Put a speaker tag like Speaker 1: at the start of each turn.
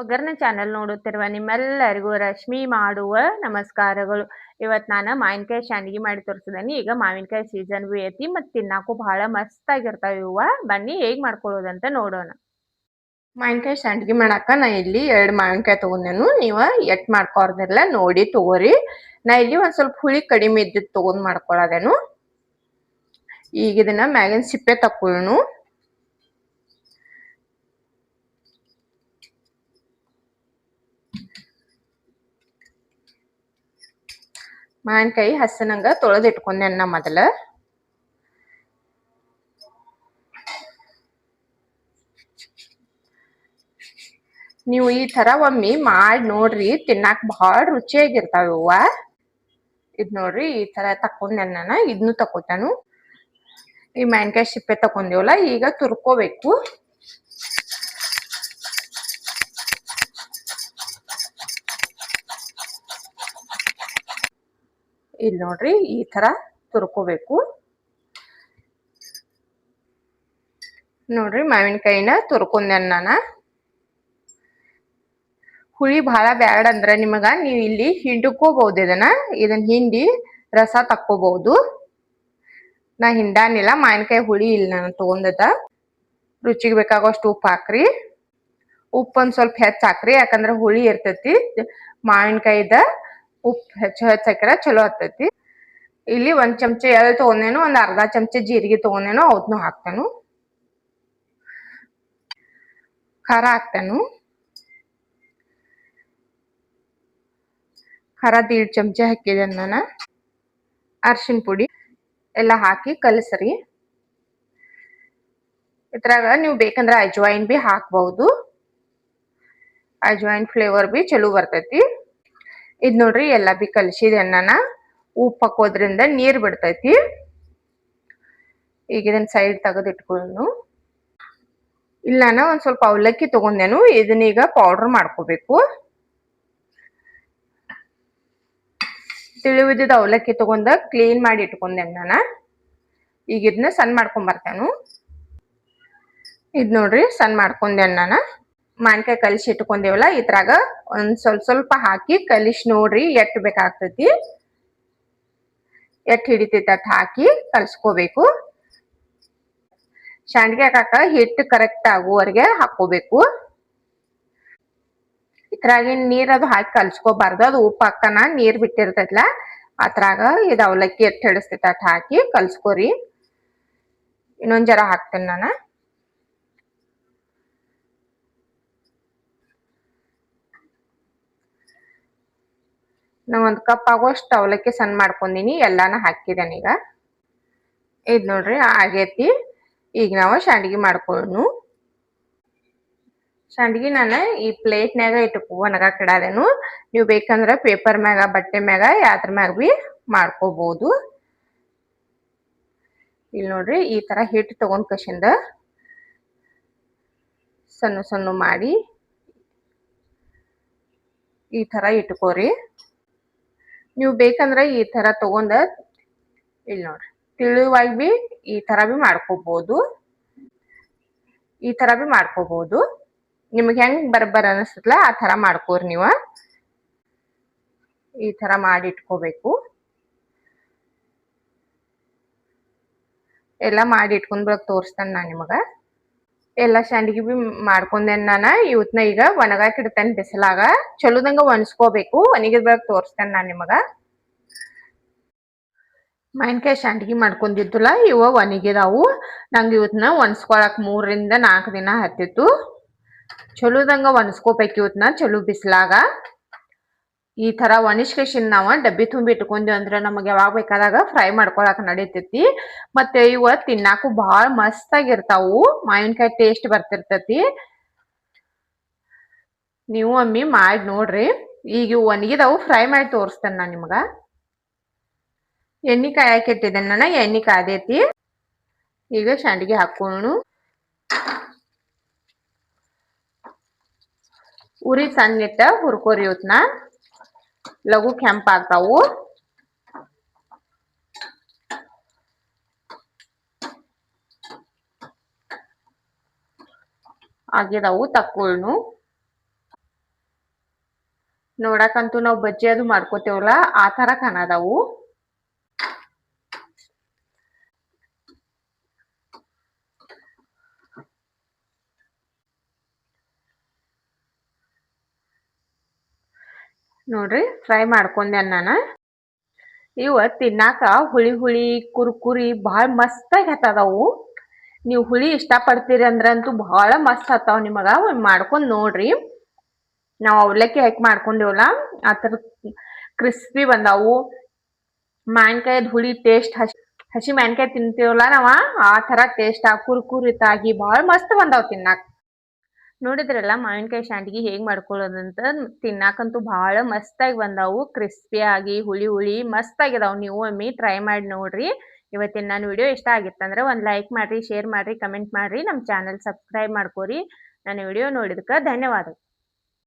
Speaker 1: ಒಗ್ಗರಣೆ ಚಾನೆಲ್ ನೋಡುತ್ತಿರುವ ನಿಮ್ಮೆಲ್ಲರಿಗೂ ರಶ್ಮಿ ಮಾಡುವ ನಮಸ್ಕಾರಗಳು. ಇವತ್ತು ನಾನು ಮಾವಿನಕಾಯಿ ಸಂಡಿಗೆ ಮಾಡಿ ತೋರಿಸಿದ್ದೀನಿ. ಈಗ ಮಾವಿನಕಾಯಿ ಸೀಸನ್ ಭೀ ಐತಿ ಮತ್ತು ತಿನ್ನಕ್ಕೂ ಬಹಳ ಮಸ್ತಾಗಿರ್ತಾವೆ ಇವ. ಬನ್ನಿ ಹೇಗೆ ಮಾಡ್ಕೊಳ್ಳೋದಂತ ನೋಡೋಣ. ಮಾವಿನಕಾಯಿ ಸಂಡಿಗೆ ಮಾಡಾಕ ನಾ ಇಲ್ಲಿ 2 ಮಾವಿನಕಾಯಿ ತಗೊಂಡೇನು. ನೀವು ಎಟ್ ಮಾಡ್ಕೊರ್ದಿಲ್ಲ ನೋಡಿ ತಗೋರಿ. ನಾ ಇಲ್ಲಿ ಒಂದ್ ಸ್ವಲ್ಪ ಹುಳಿ ಕಡಿಮೆ ಇದ್ದಿದ್ದು ತಗೊಂಡ್ ಮಾಡ್ಕೊಳ್ಳೋದೇನು. ಈಗ ಇದನ್ನ ಮ್ಯಾಗಿನ ಸಿಪ್ಪೆ ತಕ್ಕೊಳ್ಳೋಣ. ಮಾವಿನಕಾಯಿ ಹಸನಂಗ ತೊಳೆದು ಇಟ್ಕೊಂಡೆ ಮೊದಲ. ನೀವು ಈ ತರ ಒಮ್ಮೆ ಮಾಡಿ ನೋಡ್ರಿ, ತಿನ್ನಾಕ ಬಹಳ ರುಚಿಯಾಗಿರ್ತಾವ ಇವ. ಇದ್ ನೋಡ್ರಿ ಈ ತರ ತಕೊಂಡೆ ನಾನು. ಇದನ್ನು ತಕೋತಾನು. ಈ ಮಾವಿನಕಾಯಿ ಸಿಪ್ಪೆ ತಕೊಂಡಿವಲ್ಲ, ಈಗ ತುರ್ಕೋಬೇಕು. ಇಲ್ಲಿ ನೋಡ್ರಿ ಈ ತರ ತುರ್ಕೋಬೇಕು. ನೋಡ್ರಿ ಮಾವಿನಕಾಯಿನ ತುರ್ಕೊಂಡೆ ನಾನು. ಹುಳಿ ಬಹಳ ಬ್ಯಾಡ ಅಂದ್ರ ನಿಮಗ ನೀವು ಇಲ್ಲಿ ಹಿಂಡ್ಕೋಬಹುದು. ಇದನ್ನ ಹಿಂಡಿ ರಸ ತಕ್ಕೋಬಹುದು. ನಾ ಹಿಂಡಾನಿಲ್ಲ, ಮಾವಿನಕಾಯಿ ಹುಳಿ ಇಲ್ಲ ನಾನು ತಗೊಂಡದ. ರುಚಿಗೆ ಬೇಕಾಗೋಷ್ಟು ಉಪ್ಪು ಹಾಕ್ರಿ. ಉಪ್ಪು ಒಂದ್ ಸ್ವಲ್ಪ ಹೆಚ್ಚು ಹಾಕ್ರಿ, ಯಾಕಂದ್ರೆ ಹುಳಿ ಇರ್ತೈತಿ. ಮಾವಿನಕಾಯಿದ ಉಪ್ಪು ಹೆಚ್ಚು ಹಾಕ್ರ ಚಲೋ ಆಗ್ತೈತಿ. ಇಲ್ಲಿ 1 ಚಮಚ ಎಳ್ಳು ತಗೊಂಡೇನು, ಒಂದ್ ಅರ್ಧ ಚಮಚ ಜೀರಿಗೆ ತಗೊಂಡೇನು, ಅವತ್ನು ಹಾಕ್ತೇನು. ಖಾರ ಹಾಕ್ತೇನು. ಖಾರ 1.5 ಚಮಚ ಹಾಕಿದೆ ನಾನು. ಅರ್ಶಿನ ಪುಡಿ ಎಲ್ಲ ಹಾಕಿ ಕಲಸ್ರಿ. ಇದ್ರಾಗ ನೀವು ಬೇಕಂದ್ರೆ ಅಜ್ವಾಯಿನ್ ಬಿ ಹಾಕ್ಬಹುದು. ಅಜ್ವಾಯಿನ್ ಫ್ಲೇವರ್ ಬಿ ಚಲೋ ಬರ್ತೈತಿ. ಇದ್ ನೋಡ್ರಿ ಎಲ್ಲ ಬಿ ಕಲಸಿದೆ ನಾನು. ಉಪ್ಪು ಹಾಕೋದ್ರಿಂದ ನೀರ್ ಬಿಡ್ತೈತಿ. ಈಗ ಇದನ್ನ ಸೈಡ್ ತೆಗೆದು ಇಟ್ಕೊಳ್ಳೋಣ. ಇಲ್ಲ ನಾನು ಒಂದ್ ಸ್ವಲ್ಪ ಅವಲಕ್ಕಿ ತಗೊಂಡೇನು. ಇದನ್ನೀಗ ಪೌಡರ್ ಮಾಡ್ಕೋಬೇಕು. ತಿಳಿವಿದ್ದ ಅವಲಕ್ಕಿ ತಗೊಂಡ ಕ್ಲೀನ್ ಮಾಡಿ ಇಟ್ಕೊಂಡೆ ನಾನು. ಈಗ ಇದನ್ನ ಸಣ್ಣ ಮಾಡ್ಕೊಂಡ್ ಬರ್ತೇನು. ಇದ್ ನೋಡ್ರಿ ಸಣ್ಣ ಮಾಡ್ಕೊಂಡೆ ನಾನು. ಮಾವಿನಕಾಯಿ ಕಲಿಸಿ ಇಟ್ಕೊಂಡೇವಲ್ಲ, ಇದ್ರಾಗ ಒಂದ್ ಸ್ವಲ್ಪ ಹಾಕಿ ಕಲಿಸಿ ನೋಡ್ರಿ ಎಟ್ ಬೇಕಾಗ್ತೈತಿ. ಎಟ್ ಹಿಡಿತೈತಿ ಅಟ್ ಹಾಕಿ ಕಲ್ಸ್ಕೋಬೇಕು. ಸಂಡಿಗೆ ಹಾಕಾಕ ಹಿಟ್ಟು ಕರೆಕ್ಟ್ ಆಗುವವರೆಗೆ ಹಾಕೋಬೇಕು. ಇದ್ರಾಗಿನ್ ನೀರ್ ಅದು ಹಾಕಿ ಕಲ್ಸ್ಕೋಬಾರ್ದು. ಅದು ಉಪ್ಪು ಹಾಕನ ನೀರ್ ಬಿಟ್ಟಿರ್ತೈತ್ಲ, ಅದ್ರಾಗ ಇದು ಅವಲಕ್ಕಿ ಎಟ್ ಹಿಡಿಸ್ತೈತಿ ಅಟ್ ಹಾಕಿ ಕಲ್ಸ್ಕೋರಿ. ಇನ್ನೊಂದ್ ಜರ ಹಾಕ್ತೇನೆ ನಾನು. ನಾ 1 ಕಪ್ ಆಗೋಷ್ಟು ಅವಲಕ್ಕಿ ಸಣ್ಣ ಮಾಡ್ಕೊಂಡಿನಿ. ಎಲ್ಲಾನ ಹಾಕಿದೇನೆ ಈಗ. ಇದ್ ನೋಡ್ರಿ ಆಗೇತಿ. ಈಗ ನಾವು ಸಂಡಿಗೆ ಮಾಡ್ಕೊಳ್ಳೋಣ. ಸಂಡಿಗೆ ನಾನು ಈ ಪ್ಲೇಟ್ನಾಗ ಒಣಗಾಕ್ ಇಡಾದೇನು. ನೀವು ಬೇಕಂದ್ರೆ ಪೇಪರ್ ಮ್ಯಾಗ, ಬಟ್ಟೆ ಮ್ಯಾಗ, ಯಾವ್ದ್ರ ಮ್ಯಾಗ ಬಿ ಮಾಡ್ಕೋಬಹುದು. ಇಲ್ಲಿ ನೋಡ್ರಿ ಈ ತರ ಹಿಟ್ಟು ತಗೊಂಡ್ ಕಸಿಂದ ಸಣ್ಣ ಸಣ್ಣ ಮಾಡಿ ಈ ತರ ಇಟ್ಕೋರಿ. ನೀವು ಬೇಕಂದ್ರೆ ಈ ತರ ತಗೊಂಡ ಇಲ್ಲಿ ನೋಡ್ರಿ ತಿಳಿವಾಗಿ ಬಿ ಈ ತರ ಬಿ ಮಾಡ್ಕೋಬಹುದು. ಈ ತರ ಬಿ ಮಾಡ್ಕೋಬಹುದು. ನಿಮ್ಗೆ ಹೆಂಗ್ ಬರಬರ ಅನಿಸ್ತಲ್ಲ ಆ ತರ ಮಾಡ್ಕೋರಿ ನೀವು. ಈ ತರ ಮಾಡಿ ಇಟ್ಕೋಬೇಕು. ಎಲ್ಲ ಮಾಡಿ ಇಟ್ಕೊಂಡ್ ಬರಕ್ ತೋರಿಸ್ತೇನೆ ನಾನು ನಿಮಗ. ಎಲ್ಲ ಸಂಡಿಗೆ ಬಿ ಮಾಡ್ಕೊಂಡೇನ್ ನಾನು. ಇವತ್ನ ಈಗ ಒಣಗಾಕ್ ಇಡ್ತೇನೆ ಬಿಸಿಲಾಗ. ಚಲೋದಂಗ ಒಣಸ್ಕೋಬೇಕು. ಒಣಗಿದ್ ಬರಕ್ ತೋರಿಸ್ತೇನೆ ನಾನು ನಿಮಗ. ಮಾವಿನಕಾಯಿ ಸಂಡಿಗೆ ಮಾಡ್ಕೊಂಡಿದ್ದಿಲ್ಲ, ಇವ ಒಣಗಿದಾವು. ನಂಗೆ ಇವತ್ನ ಒಣಸ್ಕೊಳಕ್ 3 ರಿಂದ 4 ದಿನ ಹತ್ತಿತ್ತು. ಚಲೋದಂಗ ಒಣಸ್ಕೋಬೇಕು ಇವತ್ನ ಚಲೋ ಬಿಸಿಲಾಗ. ಈ ತರ ಒಣಸ್ಕೇಶನ್ ನಾವ ಡಬ್ಬಿ ತುಂಬಿ ಇಟ್ಕೊಂಡ್ವಿ ಅಂದ್ರೆ ನಮಗೆ ಯಾವಾಗ ಬೇಕಾದಾಗ ಫ್ರೈ ಮಾಡ್ಕೊಳಕ್ ನಡೀತೈತಿ. ಮತ್ತೆ ಇವ ತಿನ್ನಾಕು ಬಹಳ ಮಸ್ತ್ ಆಗಿರ್ತಾವು. ಮಾವಿನಕಾಯಿ ಟೇಸ್ಟ್ ಬರ್ತಿರ್ತೈತಿ. ನೀವು ಒಮ್ಮೆ ಮಾಡಿ ನೋಡ್ರಿ. ಈಗ ಒಣಗಿದಾವು ಫ್ರೈ ಮಾಡಿ ತೋರಿಸ್ತೇನೆ ನಾನು ನಿಮಗ. ಎಣ್ಣೆ ಕಾಯಕ್ಕೆ ಇಟ್ಟಿದ್ದೇನೆ ನಾನು. ಎಣ್ಣೆ ಕಾದೈತಿ. ಈಗ ಸಂಡಿಗೆ ಹಾಕೋಣ. ಉರಿ ಸಣ್ಣ ಇಟ್ಟ ಹುರ್ಕೋರಿ. ಇವತ್ನ ಲಘು ಕೆಂಪಾಗ್ತಾವು. ಆಗಿದಾವು ತಕ್ಕೊಳ್ಳು. ನೋಡಕಂತೂ ನಾವು ಬಜ್ಜಿ ಅದು ಮಾಡ್ಕೋತೇವಲ್ಲ ಆ ತರ ಕಾಣದಾವು. ನೋಡ್ರಿ ಫ್ರೈ ಮಾಡ್ಕೊಂಡೆ ನಾನು. ಇವ ತಿನ್ನಾಕ ಹುಳಿ ಹುಳಿ ಕುರ್ಕುರಿ ಭಾಳ ಮಸ್ತಾಗಿ ಹತ್ತದವು. ನೀವು ಹುಳಿ ಇಷ್ಟಪಡ್ತೀರಿ ಅಂದ್ರಂತೂ ಬಹಳ ಮಸ್ತ್ ಹತ್ತಾವ ನಿಮಗ. ಒಂದ್ ಮಾಡ್ಕೊಂಡ್ ನೋಡ್ರಿ. ನಾವು ಅವಲಕ್ಕಿ ಹಾಕಿ ಮಾಡ್ಕೊಂಡೇವಲ್ಲ ಆ ಥರ ಕ್ರಿಸ್ಪಿ ಬಂದಾವು. ಮಾವಿನಕಾಯದ ಹುಳಿ ಟೇಸ್ಟ್ ಹಸಿ ಮಾವಿನಕಾಯಿ ತಿಂತೀವಲ್ಲ ನಾವ ಆ ಥರ ಟೇಸ್ಟ್ ಕುರ್ಕುರಿತಾಗಿ ಭಾಳ ಮಸ್ತ್ ಬಂದಾವ್ ತಿನ್ನಾಕ. ನೋಡಿದ್ರಲ್ಲ ಮಾವಿನಕಾಯಿ ಸಂಡಿಗೆ ಹೇಗ್ ಮಾಡ್ಕೊಳ್ಳೋದಂತ. ತಿನ್ನಾಕಂತೂ ಬಹಳ ಮಸ್ತಾಗಿ ಬಂದಾವು. ಕ್ರಿಸ್ಪಿ ಆಗಿ ಹುಳಿ ಹುಳಿ ಮಸ್ತ್ ಆಗಿದಾವ್. ನೀವು ಒಮ್ಮೆ ಟ್ರೈ ಮಾಡಿ ನೋಡ್ರಿ. ಇವತ್ತಿನ ನನ್ನ ವಿಡಿಯೋ ಇಷ್ಟ ಆಗಿತ್ತಂದ್ರೆ ಒಂದು ಲೈಕ್ ಮಾಡ್ರಿ, ಶೇರ್ ಮಾಡ್ರಿ, ಕಮೆಂಟ್ ಮಾಡ್ರಿ, ನಮ್ಮ ಚಾನಲ್ ಸಬ್ಸ್ಕ್ರೈಬ್ ಮಾಡ್ಕೋರಿ. ನನ್ನ ವಿಡಿಯೋ ನೋಡಿದಕ್ಕೆ ಧನ್ಯವಾದ.